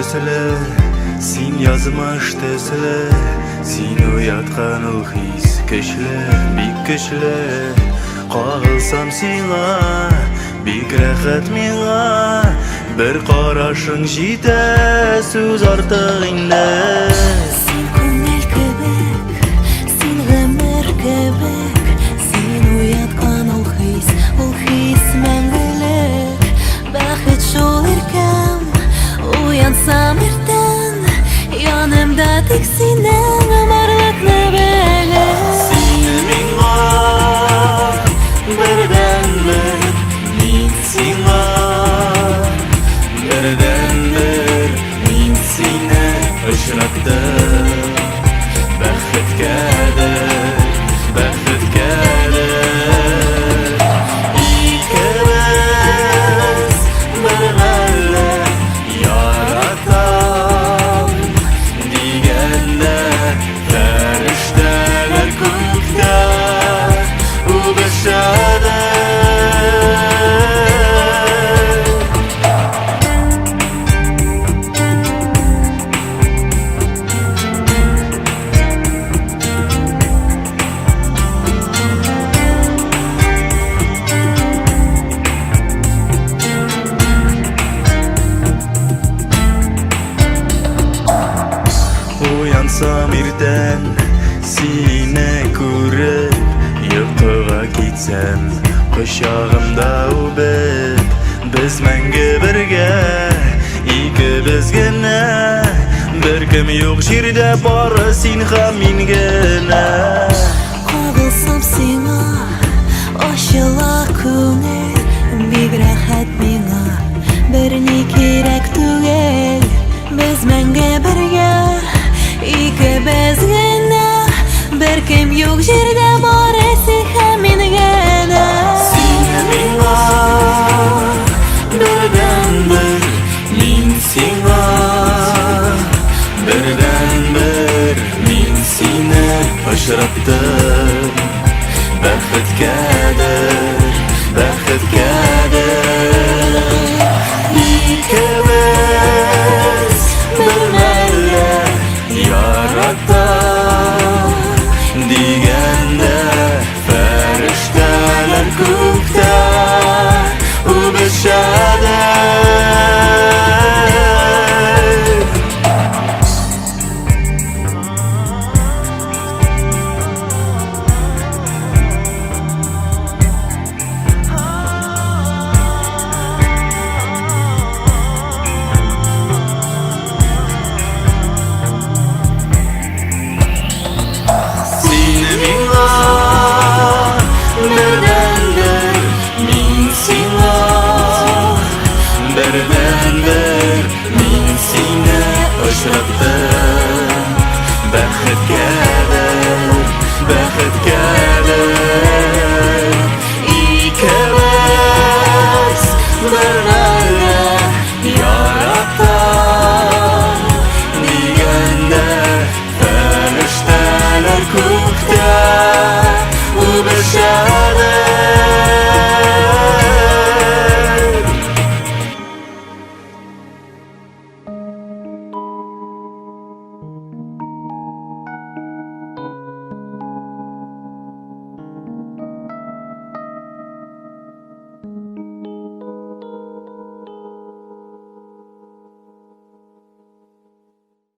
төсілі, сен язмыш төсілі, сен уятқан ул хис көчлі, бик көчлі. Қағылсам сиңа, бик рәхәт миңа, бір қарашың жите, сүз артық инде. Сен күңел кебек, сен гомер кебек, сен уяткан ул хис мәңгелек. Бәхет шул иркем, уянсам иртән, янымда тик синең барлыкны белеп. Син миңа бердән-бер, мин сиңа бердән-бер, мин сине очраттым. Бәхеткәдер, бәхеткәдер, икебез бергәллә яратам дигәндә, фәрештәләр күктә үбешәдер. Уянсам иртән, сине күреп, йокыга китсәм, кочагымда үбеп, без мәңге бергә, икебез генә, беркем юк җирдә, бары син һәм мин генә. Кагылсам сиңа, ачыла күңел, бик рәхәт миңа, берни кирәк түгел, без мәңге бергә, икебез генә, беркем юк җирдә, бары син һәм мин генә. Син миңа бердән-бер, мин сиңа бердән-бер, мин сине очраттым. Бәхеткәдер, бәхеткәдер, икебез бер мәллә яратам дигәндә, фәрештәләр күктә үбешәдер. Син миңа бердән-бер, мин сиңа бердән-бер, мин сине очраттым. Бәхеткәдер, бәхеткәдер.